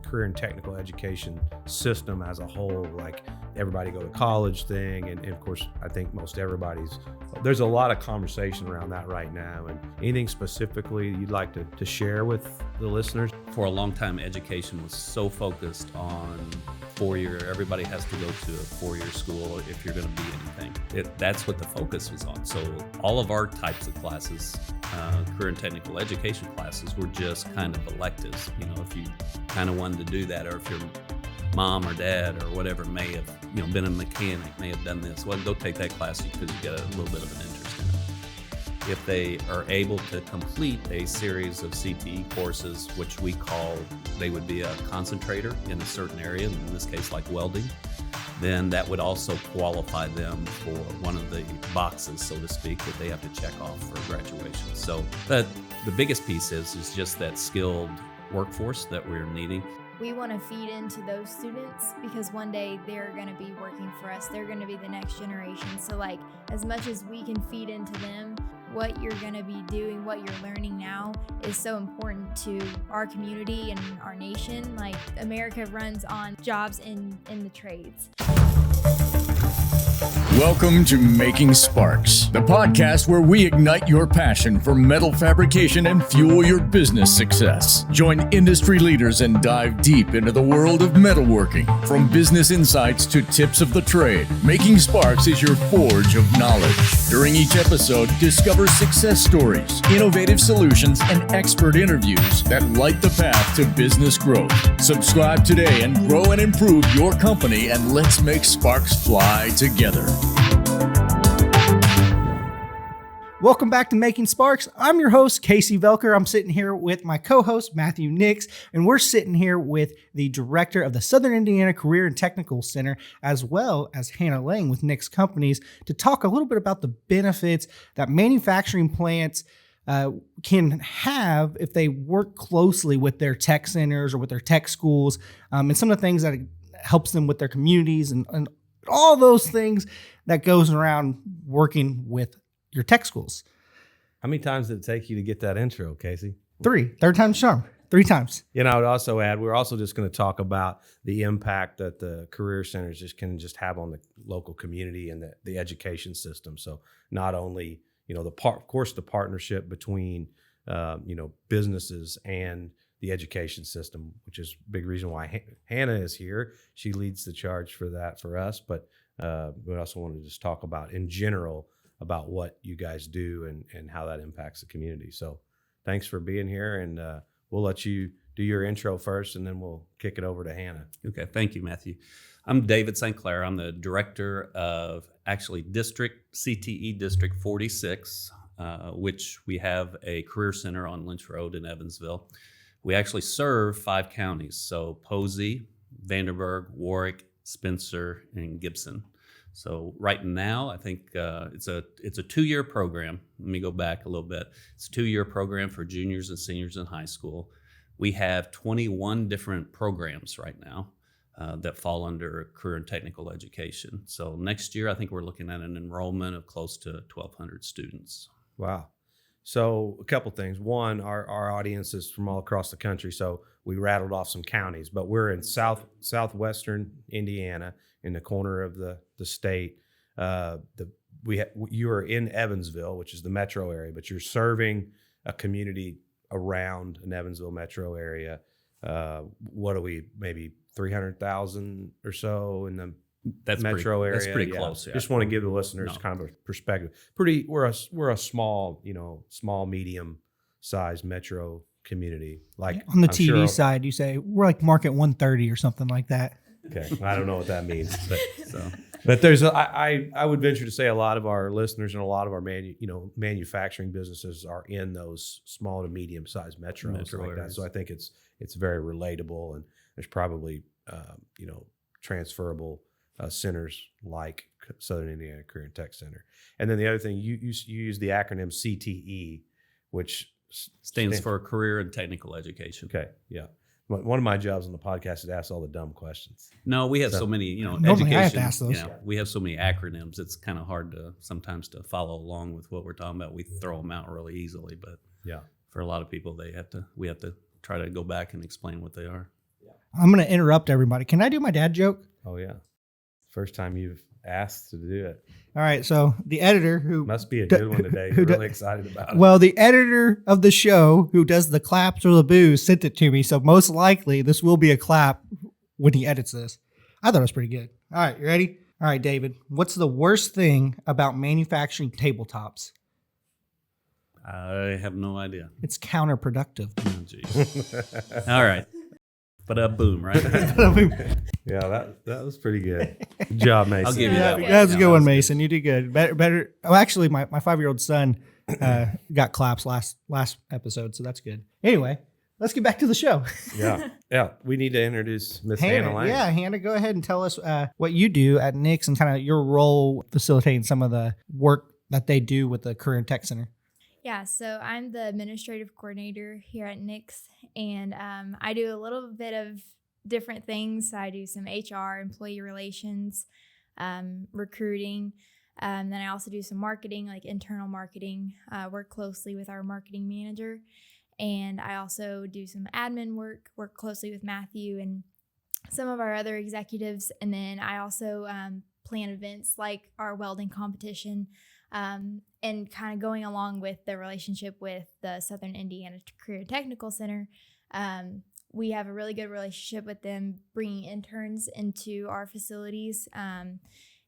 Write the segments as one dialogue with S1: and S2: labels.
S1: career and technical education system as a whole, like everybody go to college thing. And of course, I think there's a lot of conversation around that right now. And anything specifically you'd like to share with the listeners?
S2: For a long time, education was so focused on everybody has to go to a 4-year school if you're going to be anything. That's what the focus was on. So all of our types of classes, career and technical education classes, were just kind of electives. If you kind of wanted to do that, or if your mom or dad or whatever may have, been a mechanic, may have done this, well, go take that class because you get a little bit of an interest in it. If they are able to complete a series of CTE courses, which they would be a concentrator in a certain area, in this case like welding, then that would also qualify them for one of the boxes, so to speak, that they have to check off for graduation. So the biggest piece is just that skilled workforce that we're needing.
S3: We want to feed into those students because one day they're going to be working for us. They're going to be the next generation. So as much as we can feed into them, what you're going to be doing, what you're learning now is so important to our community and our nation. America runs on jobs in the trades.
S4: Welcome to Making Sparks, the podcast where we ignite your passion for metal fabrication and fuel your business success. Join industry leaders and dive deep into the world of metalworking. From business insights to tips of the trade, Making Sparks is your forge of knowledge. During each episode, discover success stories, innovative solutions, and expert interviews that light the path to business growth. Subscribe today and grow and improve your company, and let's make sparks fly together.
S5: Welcome back to Making Sparks. I'm your host, Casey Velker. I'm sitting here with my co-host, Matthew Nix, and we're sitting here with the director of the Southern Indiana Career and Technical Center, as well as Hannah Lang with Nix Companies, to talk a little bit about the benefits that manufacturing plants can have if they work closely with their tech centers or with their tech schools, and some of the things that it helps them with their communities and all those things that goes around working with your tech schools.
S1: How many times did it take you to get that intro, Casey?
S5: 3. Third time's charm. 3 times.
S1: I would also add, we're also just going to talk about the impact that the career centers can have on the local community and the education system. So not only, of course, the partnership between, businesses and the education system, which is a big reason why Hannah is here. She leads the charge for that for us. But we also want to just talk about in general about what you guys do and how that impacts the community. So thanks for being here, and we'll let you do your intro first, and then we'll kick it over to Hannah.
S2: Okay, thank you, Matthew. I'm David St. Clair. I'm the director of CTE District 46, which we have a career center on Lynch Road in Evansville. We actually serve 5 counties, so Posey, Vanderburgh, Warwick, Spencer, and Gibson. So right now, I think it's a 2-year program. Let me go back a little bit. It's a 2-year program for juniors and seniors in high school. We have 21 different programs right now that fall under career and technical education. So next year, I think we're looking at an enrollment of close to 1,200 students.
S1: Wow. So a couple things. One, our audience is from all across the country, so we rattled off some counties, but we're in southwestern Indiana, in the corner of the state. You are in Evansville, which is the metro area, but you're serving a community around an Evansville metro area. What are we, maybe 300,000 or so in the metro area?
S2: That's pretty close. Yeah.
S1: Just want to give the listeners kind of a perspective. We're a small, small, medium sized metro community. Like
S5: on the TV side, you say we're like market 130 or something like that.
S1: Okay, I don't know what that means, but there's I would venture to say a lot of our listeners and a lot of our manufacturing businesses are in those small to medium sized metros like that. So I think it's very relatable, and there's probably transferable centers like Southern Indiana Career and Tech Center. And then the other thing, you use the acronym CTE, which
S2: stands for Career and Technical Education.
S1: Okay, yeah. One of my jobs on the podcast is to ask all the dumb questions.
S2: No, we have so many,
S5: Normally
S2: education.
S5: I have to ask those.
S2: We have so many acronyms. It's kind of hard to sometimes to follow along with what we're talking about. We throw them out really easily, but
S1: yeah,
S2: for a lot of people, we have to try to go back and explain what they are.
S5: I'm going to interrupt everybody. Can I do my dad joke?
S1: Oh yeah, first time you've asked to do it.
S5: All right. So the editor who
S1: Must be a good one today. You're really excited about it.
S5: well, the editor of the show who does the claps or the boos sent it to me. So most likely this will be a clap when he edits this. I thought it was pretty good. All right. You ready? All right, David. What's the worst thing about manufacturing tabletops?
S2: I have no idea.
S5: It's counterproductive.
S2: Oh, geez. All right. But boom, right?
S1: Yeah, that was pretty good. Good job, Mason.
S2: I'll give you that one.
S5: That's a
S2: Yeah,
S5: good one,
S2: that's
S5: Mason. You did good. Better. Oh, actually, my 5-year-old son got claps last episode, so that's good. Anyway, let's get back to the show.
S1: Yeah. We need to introduce Miss Hannah Lang.
S5: Yeah, Hannah, go ahead and tell us what you do at Nix and kind of your role facilitating some of the work that they do with the Career and Tech Center.
S3: Yeah, so I'm the administrative coordinator here at Nix, and I do a little bit of different things. I do some HR, employee relations, recruiting. Then I also do some marketing, like internal marketing, work closely with our marketing manager. And I also do some admin work closely with Matthew and some of our other executives. And then I also plan events like our welding competition, and kind of going along with the relationship with the Southern Indiana Career Technical Center. We have a really good relationship with them, bringing interns into our facilities. And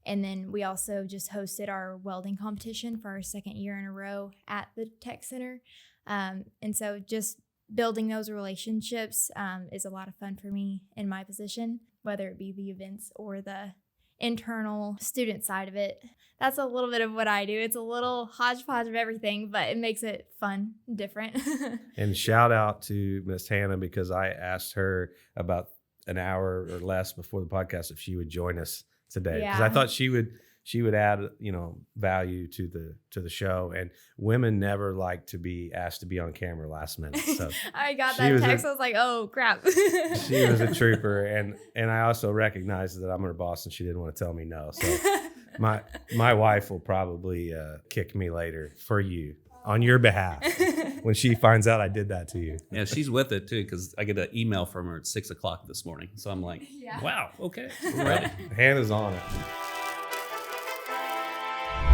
S3: then we also just hosted our welding competition for our second year in a row at the Tech Center. And so just building those relationships is a lot of fun for me in my position, whether it be the events or the internal student side of it. That's a little bit of what I do. It's a little hodgepodge of everything, but it makes it fun, different.
S1: And shout out to Miss Hannah, because I asked her about an hour or less before the podcast if she would join us today, because I thought she would add, value to the show. And women never like to be asked to be on camera last minute. So
S3: I got that text. I was like, oh crap.
S1: She was a trooper, and I also recognized that I'm her boss, and she didn't want to tell me no. So my wife will probably kick me later for you on your behalf when she finds out I did that to you.
S2: Yeah, she's with it too, because I get an email from her at 6:00 this morning. So I'm like, wow, okay, we're ready.
S1: Hannah's on it.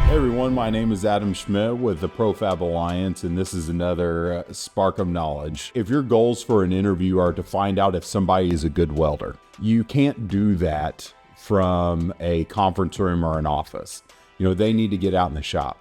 S6: Hey everyone, my name is Adam Schmidt with the ProFab Alliance, and this is another Spark of Knowledge. If your goals for an interview are to find out if somebody is a good welder, you can't do that from a conference room or an office. They need to get out in the shop.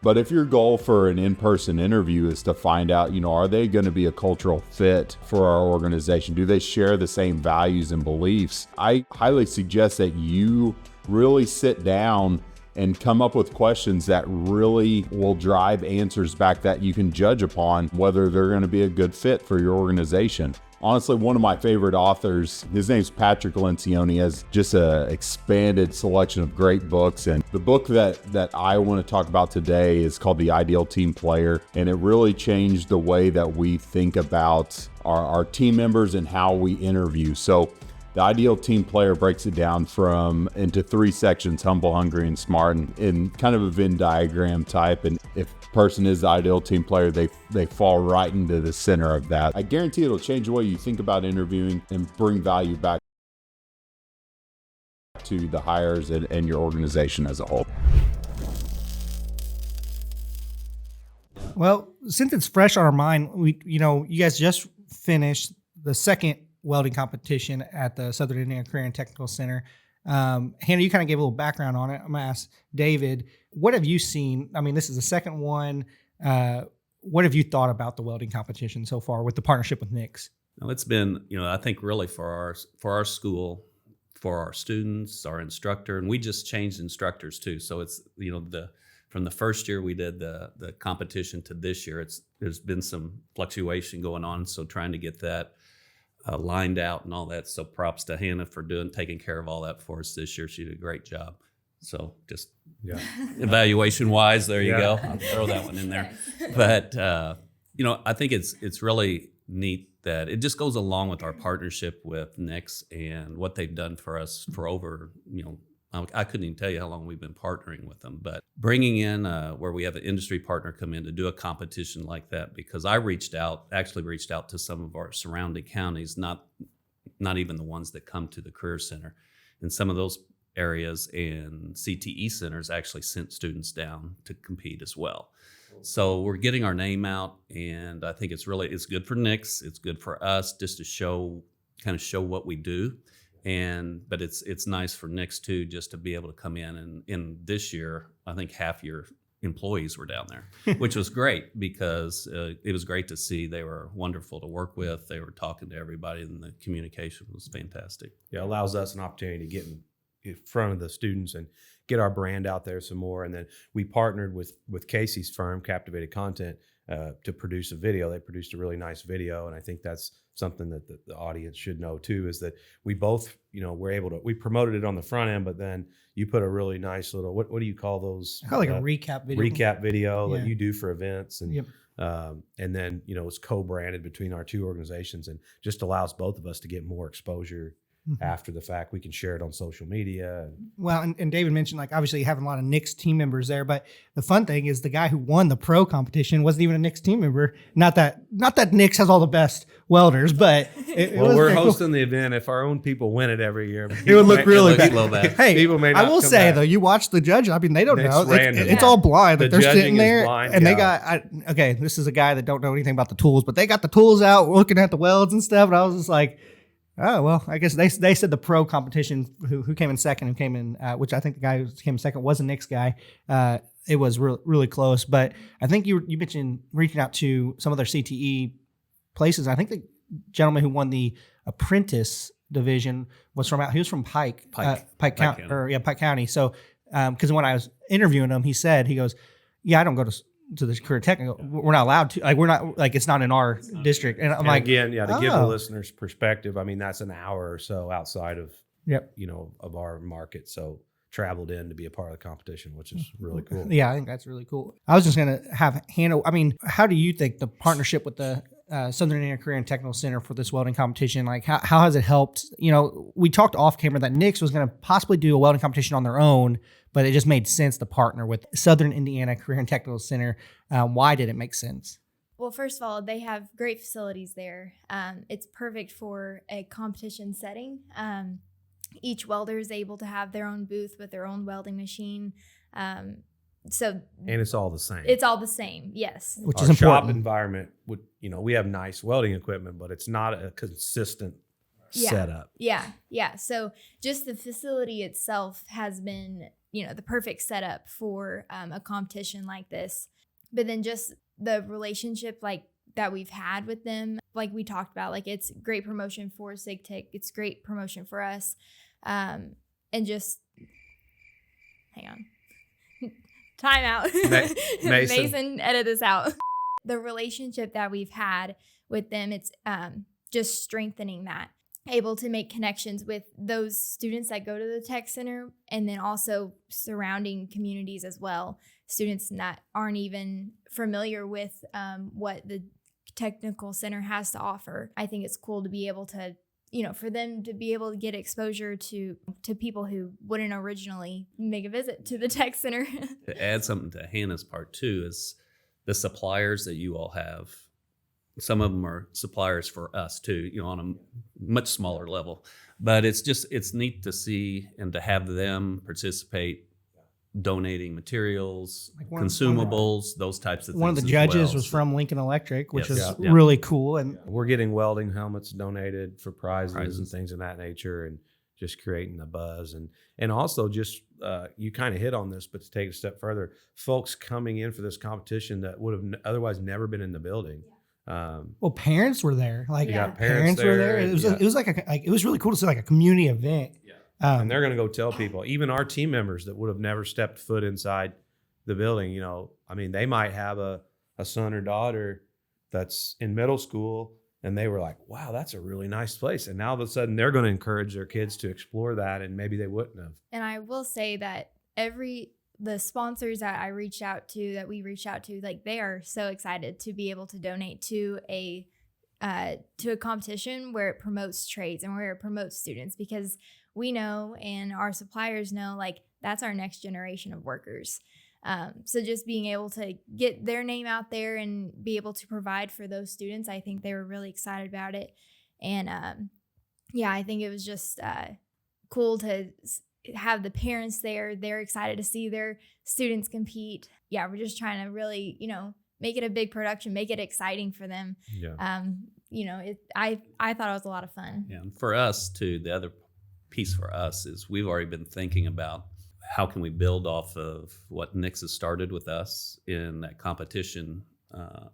S6: But if your goal for an in-person interview is to find out, are they going to be a cultural fit for our organization? Do they share the same values and beliefs? I highly suggest that you really sit down and come up with questions that really will drive answers back that you can judge upon whether they're going to be a good fit for your organization. Honestly, one of my favorite authors, his name's Patrick Lencioni, has just an expanded selection of great books. And the book that I want to talk about today is called The Ideal Team Player. And it really changed the way that we think about our team members and how we interview. So the Ideal Team Player breaks it down into 3 sections: humble, hungry, and smart, and in kind of a Venn diagram type. And if a person is the ideal team player, they fall right into the center of that. I guarantee it'll change the way you think about interviewing and bring value back to the hires and your organization as a whole.
S5: Well, since it's fresh on our mind, you guys just finished the second welding competition at the Southern Indiana Career and Technical Center. Hannah, you kind of gave a little background on it. I'm going to ask David, what have you seen? I mean, this is the second one. What have you thought about the welding competition so far with the partnership with Nix?
S2: Well, it's been, I think really for our school, for our students, our instructor, and we just changed instructors too. So it's, from the first year we did the competition to this year, there's been some fluctuation going on. So trying to get that lined out and all that. So props to Hannah for taking care of all that for us this year. She did a great job. So just evaluation wise, there you go. I'll throw that one in there. But, I think it's really neat that it just goes along with our partnership with Nix and what they've done for us for over, I couldn't even tell you how long we've been partnering with them, but bringing in where we have an industry partner come in to do a competition like that, because I actually reached out to some of our surrounding counties, not not even the ones that come to the Career Center. In some of those areas and CTE centers actually sent students down to compete as well. So we're getting our name out, and I think it's good for Nix. It's good for us just to show what we do. But it's nice for Nix too, just to be able to come in, and in this year, I think half your employees were down there, which was great because it was great to see. They were wonderful to work with. They were talking to everybody, and the communication was fantastic.
S1: Yeah, it allows us an opportunity to get in front of the students and get our brand out there some more. And then we partnered with Casey's firm, Captivated Content, to produce a video. They produced a really nice video, and I think that's something that the audience should know too, is that we both, we promoted it on the front end, but then you put a really nice little, what do you call those?
S5: Kind of like a recap video.
S1: Recap video that
S5: Yeah.
S1: you do for events. And
S5: Yep.
S1: and then, it's co-branded between our two organizations, and just allows both of us to get more exposure after the fact. We can share it on social media.
S5: Well, and David mentioned, like, obviously having a lot of Nix team members there, but the fun thing is the guy who won the pro competition wasn't even a Nix team member. Not that Nix has all the best welders, but
S1: Well, we're hosting the event. If our own people win it every year,
S5: It would look really bad.
S2: Low bad.
S5: Hey,
S1: People may
S5: I
S1: not
S5: will
S1: come
S5: say
S1: back.
S5: though, you watch the judge. I mean, they don't
S1: It's
S5: know.
S1: random.
S5: It's all blind. Like
S1: The
S5: they're
S1: judging
S5: sitting
S1: is
S5: there,
S1: blind,
S5: and they
S1: yeah.
S5: got. Okay, this is a guy that don't know anything about the tools, but they got the tools out, looking at the welds and stuff. And I was just like, oh, well, I guess they said the pro competition, who came in second, who came in, which I think the guy who came in second was a Nix guy. It was really close. But I think you mentioned reaching out to some other CTE places. I think the gentleman who won the apprentice division was from Pike County. Pike County. So, because when I was interviewing him, he goes, yeah, I don't go to the career tech. We're not allowed to. Like, we're not, like, it's not in our district. And I'm like,
S1: again, to give the
S5: oh.
S1: listeners perspective, I mean, that's an hour or so outside of,
S5: Yep.
S1: of our market. So traveled in to be a part of the competition, which is really cool.
S5: Yeah, I think that's really cool. I was just going to have Hannah. I mean, how do you think the partnership with the Southern Indiana Career and Technical Center for this welding competition, like how has it helped? We talked off camera that Nix was going to possibly do a welding competition on their own, but it just made sense to partner with Southern Indiana Career and Technical Center. Why did it make sense?
S3: Well, first of all, they have great facilities there. It's perfect for a competition setting. Each welder is able to have their own booth with their own welding machine. And
S1: it's all the same.
S3: It's all the same, yes.
S5: Which
S1: Our
S5: is important.
S1: shop environment would, we have nice welding equipment, but it's not a consistent setup.
S3: Yeah. So just the facility itself has been, the perfect setup for a competition like this. But then just the relationship that we've had with them, like we talked about, like, it's great promotion for SigTech. It's great promotion for us. And just hang on. Time out. Mason, edit this out. The relationship that we've had with them, it's just strengthening that. Able to make connections with those students that go to the tech center, and then also surrounding communities as well. Students that aren't even familiar with what the technical center has to offer. I think it's cool to be able to, for them to be able to get exposure to people who wouldn't originally make a visit to the tech center.
S2: To add something to Hannah's part too, is the suppliers that you all have. Some of them are suppliers for us too, on a much smaller level. But it's neat to see and to have them participate, donating materials,
S5: Like
S2: consumables, those types of things.
S5: One of the
S2: as
S5: judges
S2: well.
S5: was from Lincoln Electric, which
S2: Yes.
S5: is
S2: Yeah.
S5: really cool. And
S1: We're getting welding helmets donated for prizes and things of that nature, and just creating the buzz. And also just, you kind of hit on this, but to take it a step further, folks coming in for this competition that would have otherwise never been in the building.
S5: well, parents were there. Like,
S3: Yeah.
S5: parents were there.
S1: there,
S5: It was
S1: yeah.
S5: it was like it was really cool to see, like, a community event.
S1: And they're going to go tell people, even our team members that would have never stepped foot inside the building, they might have a son or daughter that's in middle school, and they were like, wow, that's a really nice place. And now all of a sudden they're going to encourage their kids to explore that, and maybe they wouldn't have.
S3: And I will say that the sponsors that we reached out to, like, they are so excited to be able to donate to a competition where it promotes trades and where it promotes students, because we know, and our suppliers know, like, that's our next generation of workers. So just being able to get their name out there and be able to provide for those students, I think they were really excited about it. And yeah, I think it was just cool to have the parents there. They're excited to see their students compete. Yeah, we're just trying to really, make it a big production, make it exciting for them.
S1: Yeah.
S3: I thought it was a lot of fun.
S2: Yeah, and for us too, the other piece for us is we've already been thinking about how can we build off of what Nix has started with us in that competition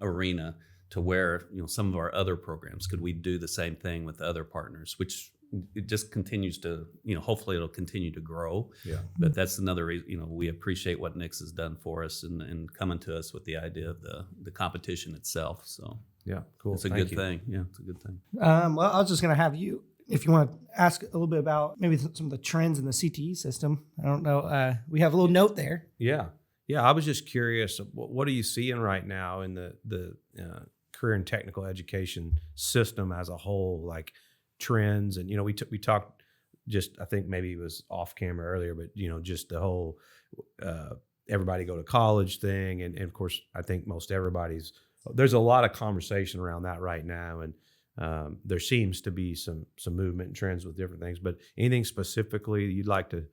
S2: arena to where, some of our other programs, could we do the same thing with other partners, which it just continues to, hopefully it'll continue to grow.
S1: Yeah.
S2: But that's another reason, we appreciate what Nix has done for us and coming to us with the idea of the competition itself. So
S1: Yeah. Cool.
S2: it's a
S1: Thank
S2: good
S1: you.
S2: thing. Yeah, it's a good thing.
S5: Well, I was just going to have you, if you want to ask a little bit about maybe some of the trends in the CTE system. I don't know. We have a little note there.
S1: Yeah. Yeah. I was just curious. What are you seeing right now in the career and technical education system as a whole, like trends? And, we talked just, I think maybe it was off camera earlier, but, just the whole everybody go to college thing. And of course, I think there's a lot of conversation around that right now. And there seems to be some movement and trends with different things, but anything specifically you'd like to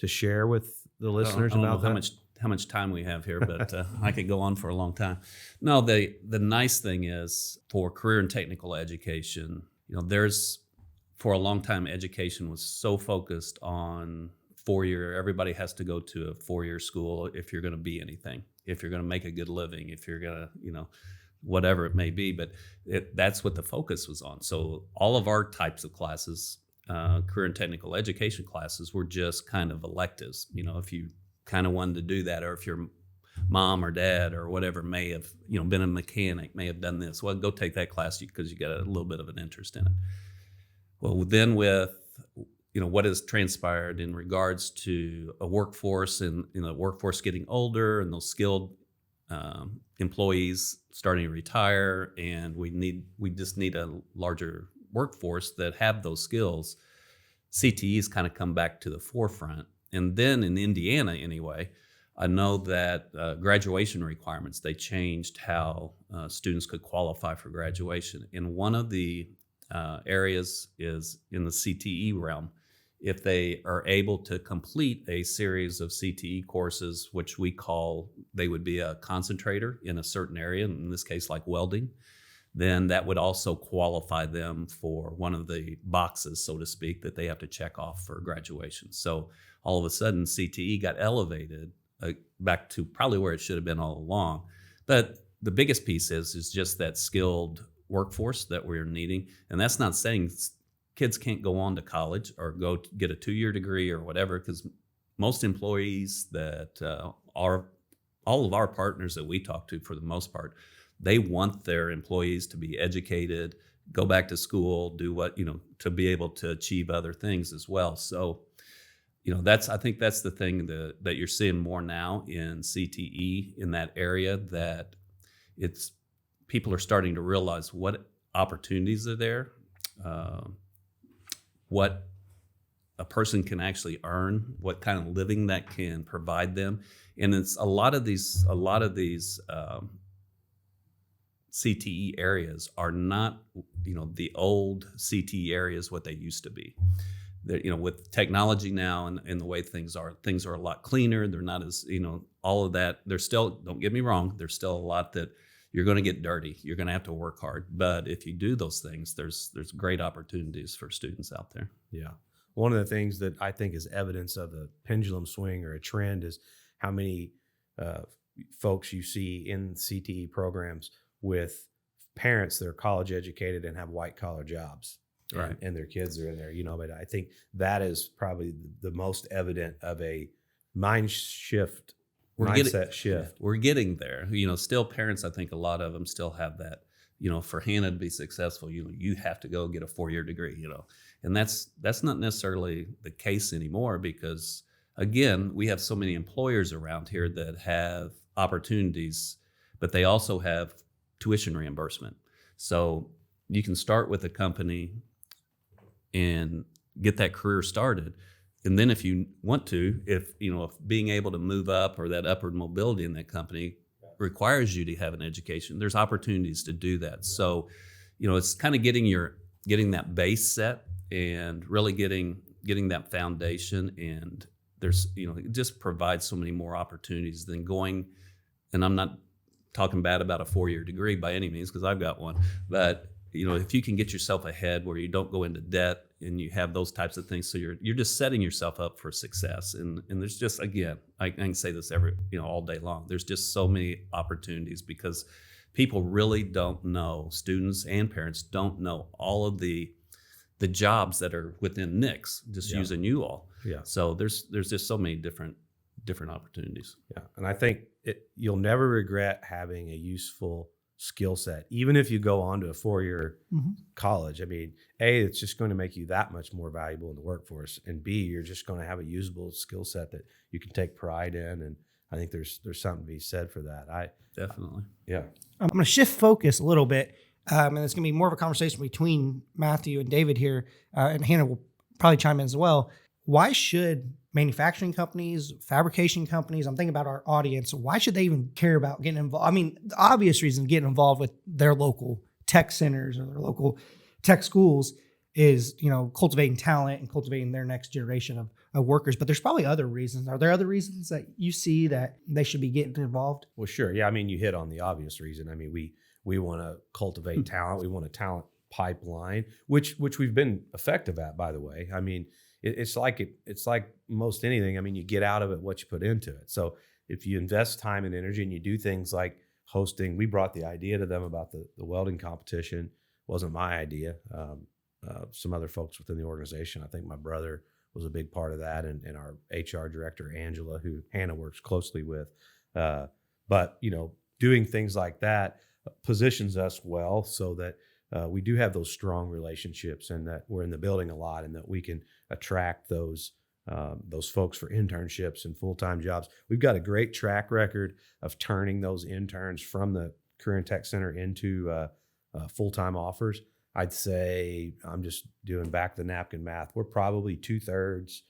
S1: share with the listeners
S2: I don't
S1: about
S2: know
S1: that?
S2: how much time we have here, but I could go on for a long time. No, the nice thing is for career and technical education, there's for a long time education was so focused on 4-year. Everybody has to go to a 4-year school if you're going to be anything, if you're going to make a good living, if you're going to, whatever it may be, but that's what the focus was on. So all of our types of classes, career and technical education classes, were just kind of electives. If you kind of wanted to do that, or if your mom or dad or whatever may have, been a mechanic, may have done this, well, go take that class because you got a little bit of an interest in it. Well, then with, what has transpired in regards to a workforce and, the workforce getting older and those skilled employees starting to retire, and we just need a larger workforce that have those skills. CTE's kind of come back to the forefront. And then in Indiana anyway, I know that graduation requirements, they changed how students could qualify for graduation. And one of the areas is in the CTE realm. If they are able to complete a series of CTE courses, which they would be a concentrator in a certain area, in this case like welding, then that would also qualify them for one of the boxes, so to speak, that they have to check off for graduation. So all of a sudden CTE got elevated back to probably where it should have been all along. But the biggest piece is just that skilled workforce that we're needing. And that's not saying kids can't go on to college or go get a 2-year degree or whatever, because most employees that are all of our partners that we talk to, for the most part, they want their employees to be educated, go back to school, do what, to be able to achieve other things as well. So, I think that's the thing that you're seeing more now in CTE in that area, that people are starting to realize what opportunities are there, what a person can actually earn, what kind of living that can provide them. And it's a lot of these CTE areas are not, the old CTE areas, what they used to be. With technology now and the way things are a lot cleaner. They're not as, all of that. There's still, don't get me wrong, there's still a lot that you're going to get dirty. You're going to have to work hard. But if you do those things, there's great opportunities for students out there.
S1: Yeah. One of the things that I think is evidence of a pendulum swing or a trend is how many folks you see in CTE programs with parents that are college educated and have white collar jobs.
S2: Right.
S1: And their kids are in there, but I think that is probably the most evident of a mindset shift.
S2: We're getting there. Still parents, I think a lot of them still have that, for Hannah to be successful, you have to go get a 4-year degree, and that's not necessarily the case anymore, because again, we have so many employers around here that have opportunities, but they also have tuition reimbursement. So you can start with a company and get that career started. And then if you want to, if being able to move up or that upward mobility in that company requires you to have an education, there's opportunities to do that. So, it's kind of getting that base set and really getting that foundation. And there's, it just provides so many more opportunities than going, and I'm not talking bad about a 4-year degree by any means, because I've got one, but if you can get yourself ahead where you don't go into debt and you have those types of things, so you're just setting yourself up for success. And there's just, again, I can say this all day long. There's just so many opportunities because people really don't know, students and parents don't know all of the jobs that are within NICS, just using you all.
S1: Yeah.
S2: So there's just so many different opportunities.
S1: Yeah. And I think you'll never regret having a useful skill set, even if you go on to a 4-year college. I mean, A, it's just going to make you that much more valuable in the workforce. And B, you're just going to have a usable skill set that you can take pride in. And I think there's something to be said for that.
S2: Definitely.
S1: Yeah.
S5: I'm going to shift focus a little bit. And it's going to be more of a conversation between Matthew and David here. And Hannah will probably chime in as well. Why should manufacturing companies, fabrication companies, I'm thinking about our audience, why should they even care about getting involved? I mean, the obvious reason getting involved with their local tech centers or their local tech schools is, cultivating talent and cultivating their next generation of workers. But there's probably other reasons. Are there other reasons that you see that they should be getting involved?
S1: Well, sure. Yeah. I mean, you hit on the obvious reason. I mean, we want to cultivate talent. We want a talent pipeline, which we've been effective at, by the way. I mean, it's like most anything. I mean, you get out of it what you put into it. So if you invest time and energy and you do things like hosting, we brought the idea to them about the welding competition. Wasn't my idea. Some other folks within the organization. I think my brother was a big part of that, and our HR director, Angela, who Hannah works closely with. But doing things like that positions us well so that we do have those strong relationships, and that we're in the building a lot, and that we can attract those folks for internships and full-time jobs. We've got a great track record of turning those interns from the Career and Tech Center into full-time offers. I'd say, I'm just doing back the napkin math, we're probably 2/3.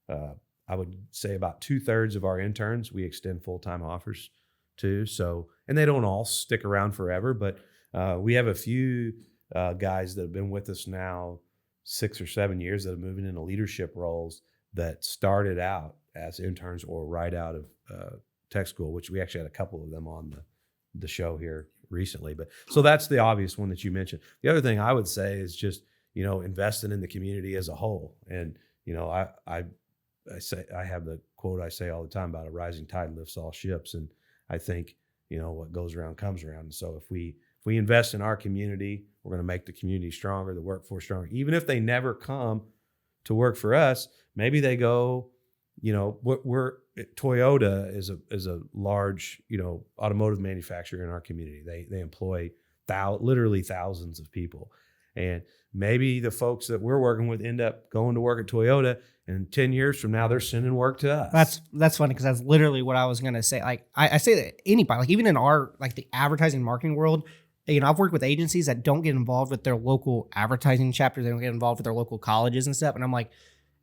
S1: I would say about 2/3 of our interns we extend full-time offers to. So, and they don't all stick around forever, but we have a few guys that have been with us now 6 or 7 years that are moving into leadership roles that started out as interns or right out of tech school, which we actually had a couple of them on the show here recently. But so that's the obvious one that you mentioned. The other thing I would say is just, investing in the community as a whole. And, I say, I have the quote I say all the time about a rising tide lifts all ships. And I think, what goes around comes around. And so if we invest in our community, we're going to make the community stronger, the workforce stronger. Even if they never come to work for us, maybe they go, Toyota is a large, automotive manufacturer in our community. They employ literally thousands of people. And maybe the folks that we're working with end up going to work at Toyota, and 10 years from now, they're sending work to us.
S5: That's funny, because that's literally what I was going to say. Like, I say that anybody, like even in our, like the advertising marketing world, I've worked with agencies that don't get involved with their local advertising chapters. They don't get involved with their local colleges and stuff. And I'm like,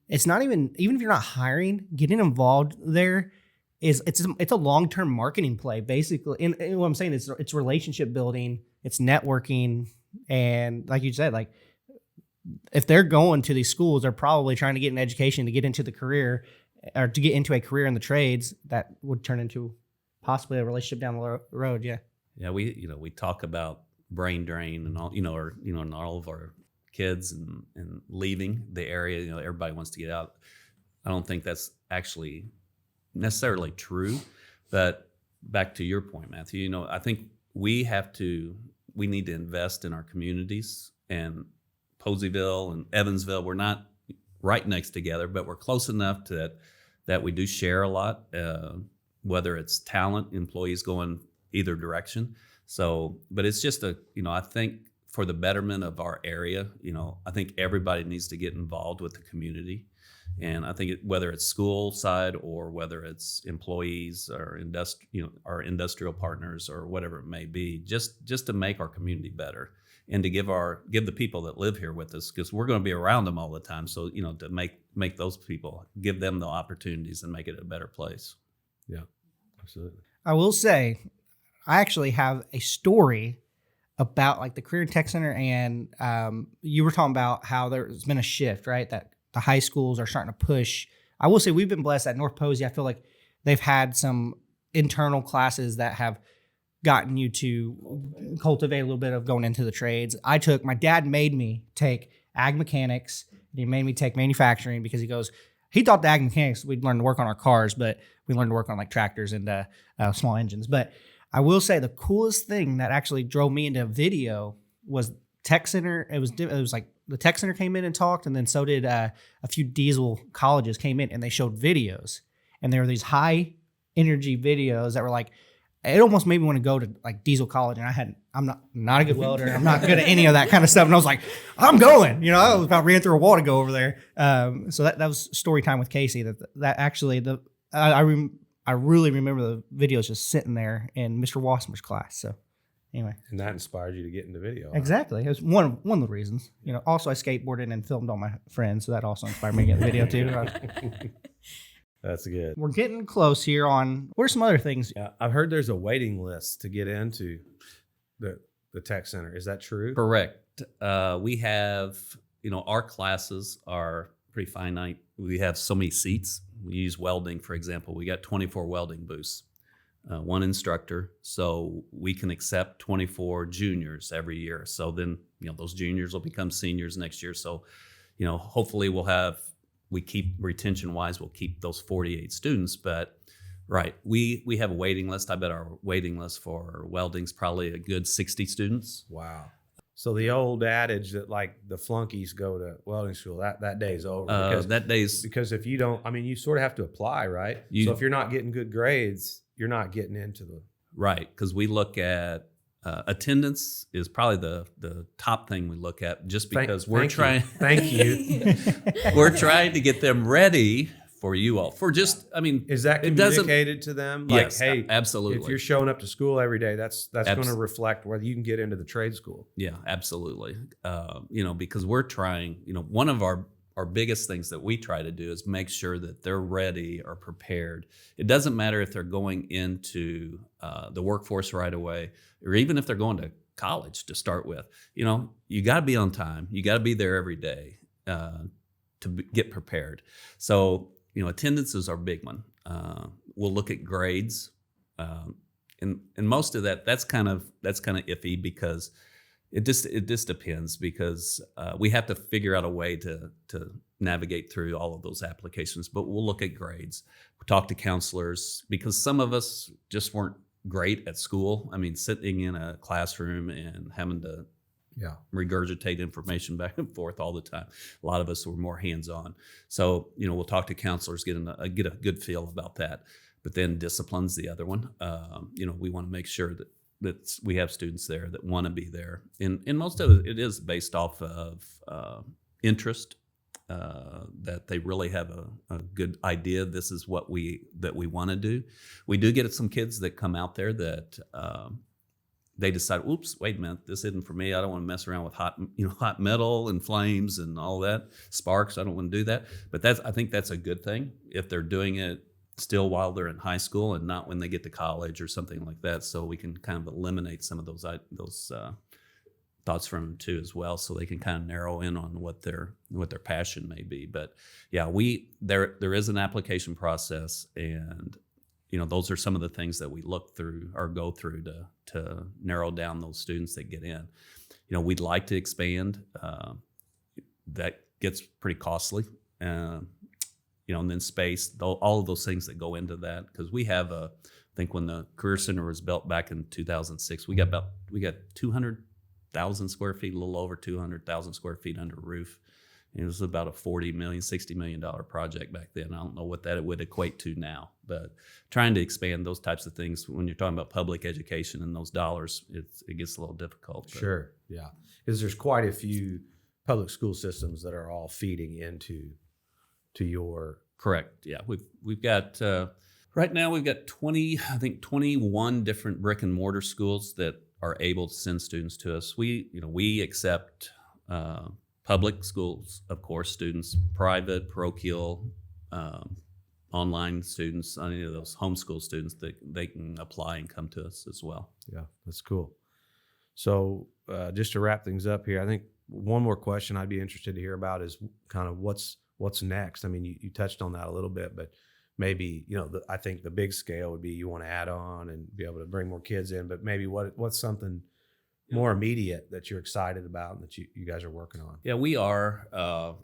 S5: it's not even if you're not hiring, getting involved there it's a long-term marketing play, basically. And what I'm saying is it's relationship building, it's networking. And like you said, like if they're going to these schools, they're probably trying to get an education to get into the career, or to get into a career in the trades that would turn into possibly a relationship down the road. Yeah.
S2: Yeah. We talk about brain drain and all, and all of our kids and leaving the area, everybody wants to get out. I don't think that's actually necessarily true, but back to your point, Matthew, I think we need to invest in our communities. And Poseyville and Evansville, we're not right next together, but we're close enough that we do share a lot, whether it's talent, employees going either direction. So, but it's just I think for the betterment of our area, I think everybody needs to get involved with the community. And I think whether it's school side or whether it's employees or our industrial partners or whatever it may be, just to make our community better and to give the people that live here with us, because we're going to be around them all the time. So, to make those people, give them the opportunities and make it a better place.
S1: Yeah, absolutely.
S5: I will say, I actually have a story about like the Career and Tech Center, and you were talking about how there's been a shift, right? That the high schools are starting to push. I will say we've been blessed at North Posey. I feel like they've had some internal classes that have gotten you to cultivate a little bit of going into the trades. My dad made me take ag mechanics, and he made me take manufacturing because he thought the ag mechanics we'd learn to work on our cars, but we learned to work on like tractors and small engines. But I will say the coolest thing that actually drove me into video was Tech Center. It was like the Tech Center came in and talked, and then so did a few diesel colleges came in and they showed videos, and there were these high energy videos that were like, it almost made me want to go to like diesel college, and I'm not a good welder. I'm not good at any of that kind of stuff. And I was like, I'm going, I was about ran through a wall to go over there. So that was story time with Casey. That actually I really remember the videos just sitting there in Mr. Wasser's class. So anyway,
S1: and that inspired you to get into video.
S5: Exactly, it was one of the reasons. Also I skateboarded and filmed all my friends, so that also inspired me to get the video too.
S1: That's good.
S5: We're getting close here on what are some other things.
S1: Yeah, I've heard there's a waiting list to get into the tech center. Is that true?
S2: Correct. We have, our classes are pretty finite. We have so many seats. We use welding, for example. We got 24 welding booths, one instructor. So we can accept 24 juniors every year. So then, those juniors will become seniors next year. So, hopefully we keep retention-wise, we'll keep those 48 students. But, right, we have a waiting list. I bet our waiting list for welding's probably a good 60 students.
S1: Wow. So the old adage that like the flunkies go to welding school, that day's over. Because if you don't, you sort of have to apply, right? So if you're not getting good grades, you're not getting into the...
S2: Right, because we look at attendance is probably the top thing we look at, just because we're trying.
S1: Thank you.
S2: We're trying to get them ready for you all.
S1: Is that communicated to them? Like,
S2: yes,
S1: hey,
S2: absolutely.
S1: If you're showing up to school every day, that's going to reflect whether you can get into the trade school.
S2: Yeah, absolutely. Because we're trying. One of our biggest things that we try to do is make sure that they're ready or prepared. It doesn't matter if they're going into the workforce right away, or even if they're going to college to start with. You got to be on time. You got to be there every day get prepared. So, attendance is our big one. We'll look at grades, and most of that's kind of iffy because it just depends, because we have to figure out a way to navigate through all of those applications. But we'll look at grades. We'll talk to counselors, because some of us just weren't great at school. Sitting in a classroom and having to regurgitate information back and forth all the time. A lot of us were more hands-on. So, we'll talk to counselors, get a good feel about that. But then discipline's the other one. We want to make sure that we have students there that want to be there. And most of it is based off of interest, that they really have a good idea. This is what we want to do. We do get some kids that come out there that they decide, oops, wait a minute, this isn't for me. I don't want to mess around with hot metal and flames and all that, sparks. I don't want to do that. But I think that's a good thing if they're doing it still while they're in high school and not when they get to college or something like that. So we can kind of eliminate some of those thoughts from them too as well, so they can kind of narrow in on what their passion may be. But yeah, there is an application process, and those are some of the things that we look through or go through to narrow down those students that get in. We'd like to expand. That gets pretty costly. And then space, all of those things that go into that, because we have I think when the Career Center was built back in 2006, we got 200,000 square feet, a little over 200,000 square feet under roof. And it was about a $60 million project back then. I don't know what that it would equate to now, but trying to expand those types of things when you're talking about public education and those dollars, it gets a little difficult. But.
S1: Sure, yeah, because there's quite a few public school systems that are all feeding into your...
S2: Correct. Yeah, we've got right now we've got 21 different brick and mortar schools that are able to send students to us. We accept public schools, of course, students, private, parochial, online students, any of those homeschool students, that they can apply and come to us as well.
S1: Yeah, that's cool. So just to wrap things up here, I think one more question I'd be interested to hear about is kind of what's next. I mean, you touched on that a little bit, but maybe, I think the big scale would be you want to add on and be able to bring more kids in, but maybe what's something more immediate that you're excited about and that you guys are working on?
S2: Yeah, we are.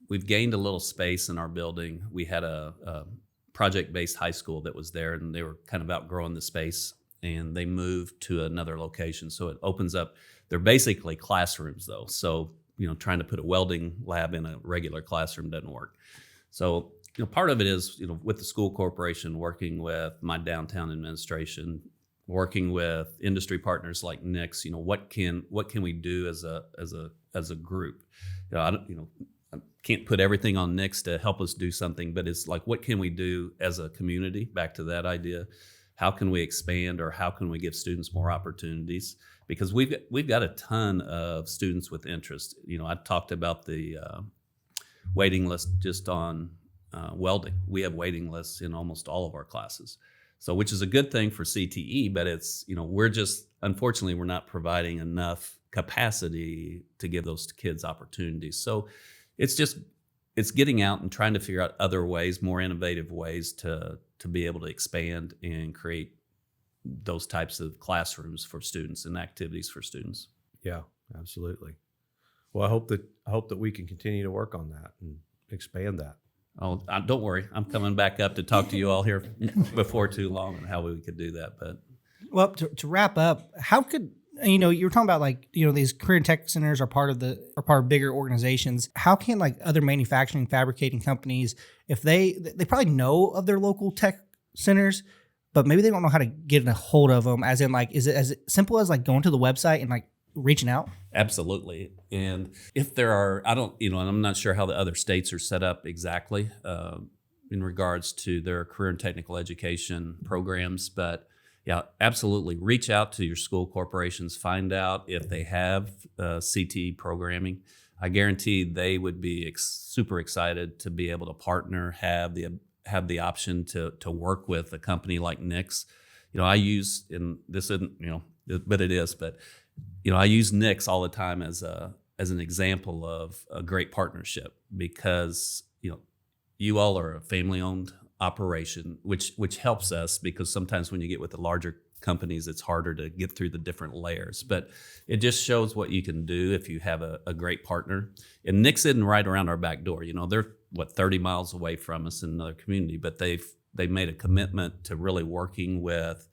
S2: We've gained a little space in our building. We had a project-based high school that was there, and they were kind of outgrowing the space, and they moved to another location. So it opens up. They're basically classrooms, though. So, trying to put a welding lab in a regular classroom doesn't work. So, part of it is, with the school corporation, working with my downtown administration, working with industry partners like Nix, what can we do as a group? I can't put everything on Nix to help us do something, but it's like, what can we do as a community? Back to that idea, how can we expand, or how can we give students more opportunities? Because we've got a ton of students with interest. I talked about the waiting list just on welding. We have waiting lists in almost all of our classes. So, which is a good thing for CTE, but it's, unfortunately, we're not providing enough capacity to give those kids opportunities. So it's getting out and trying to figure out other ways, more innovative ways to be able to expand and create those types of classrooms for students and activities for students.
S1: Yeah, absolutely. Well, I hope that we can continue to work on that and expand that.
S2: Oh, don't worry. I'm coming back up to talk to you all here before too long on how we could do that. But
S5: Well, to wrap up, how could you were talking about these career and tech centers are part of bigger organizations. How can other manufacturing fabricating companies, if they probably know of their local tech centers, but maybe they don't know how to get a hold of them? As in, is it as simple as going to the website and reaching out?
S2: Absolutely. And if there are, and I'm not sure how the other states are set up exactly in regards to their career and technical education programs, but yeah, absolutely. Reach out to your school corporations, find out if they have CTE programming. I guarantee they would be super excited to be able to partner, have the option to work with a company like Nix. I use, and this isn't, but it is, but I use Nix all the time as an example of a great partnership, because you all are a family-owned operation, which helps us, because sometimes when you get with the larger companies, it's harder to get through the different layers. But it just shows what you can do if you have a great partner. And Nix isn't right around our back door. They're 30 miles away from us in another community, but they've made a commitment to really working with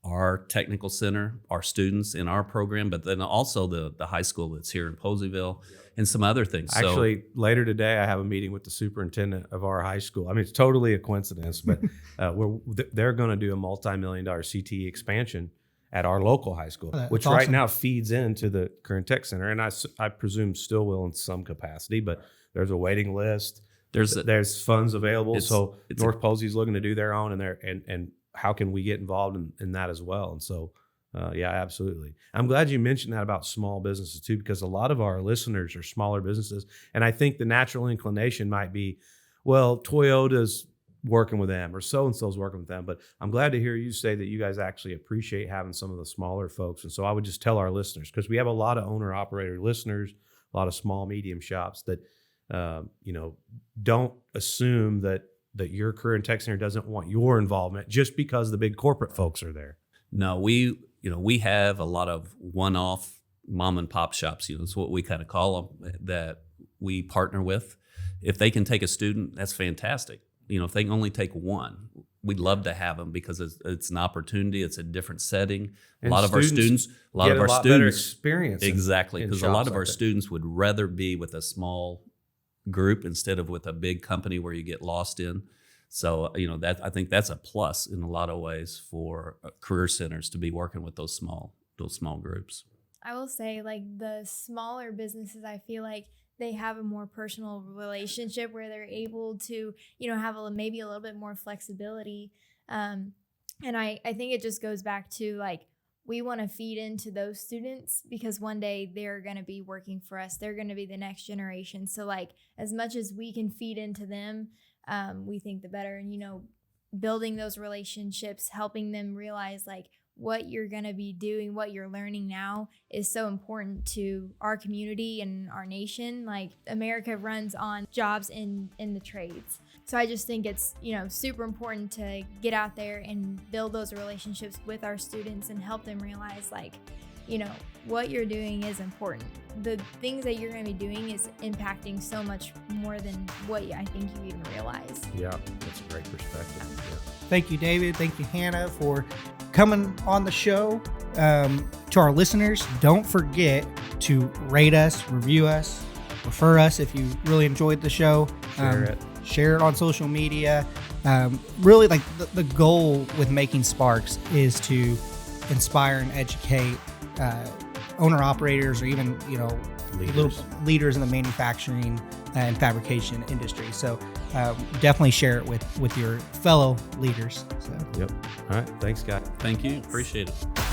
S2: our technical center, our students in our program, but then also the high school that's here in Poseyville, and some other things.
S1: Actually, later today, I have a meeting with the superintendent of our high school. I mean, it's totally a coincidence, but they're going to do a multi-million-dollar CTE expansion at our local high school, which
S5: awesome.
S1: Right now feeds into the current tech center, and I presume still will in some capacity. But there's a waiting list. There's funds available, so North Posey's looking to do their own, and how can we get involved in that as well? And so, yeah, absolutely. I'm glad you mentioned that about small businesses too, because a lot of our listeners are smaller businesses. And I think the natural inclination might be, well, Toyota's working with them or so-and-so's working with them. But I'm glad to hear you say that you guys actually appreciate having some of the smaller folks. And so I would just tell our listeners, because we have a lot of owner-operator listeners, a lot of small, medium shops that, don't assume that your career and tech center doesn't want your involvement just because the big corporate folks are there.
S2: No, we have a lot of one-off mom and pop shops. It's what we kind of call them, that we partner with. If they can take a student, that's fantastic. If they can only take one, we'd love to have them, because it's an opportunity. It's a different setting.
S1: And
S2: a lot of our students
S1: better experience.
S2: Exactly, because a lot of our
S1: that.
S2: students would rather be with a small group instead of with a big company where you get lost in. So, that I think that's a plus in a lot of ways for career centers to be working with those small groups.
S3: I will say, the smaller businesses, I feel like they have a more personal relationship where they're able to, have maybe a little bit more flexibility. And I think it just goes back to we want to feed into those students, because one day they're going to be working for us. They're going to be the next generation. So as much as we can feed into them, we think the better. And, building those relationships, helping them realize what you're going to be doing, what you're learning now is so important to our community and our nation. Like, America runs on jobs in the trades. So I just think it's, super important to get out there and build those relationships with our students and help them realize, like, what you're doing is important. The things that you're going to be doing is impacting so much more than what I think you even realize.
S1: Yeah, that's a great perspective. Yeah.
S5: Thank you, David. Thank you, Hannah, for coming on the show. To our listeners, don't forget to rate us, review us, refer us if you really enjoyed the show. Share it on social media. Really, like the goal with Making Sparks is to inspire and educate owner operators, or even little leaders in the manufacturing and fabrication industry. So definitely share it with your fellow leaders. So.
S1: Yep. All right. Thanks, guys.
S2: Thank you. Appreciate it.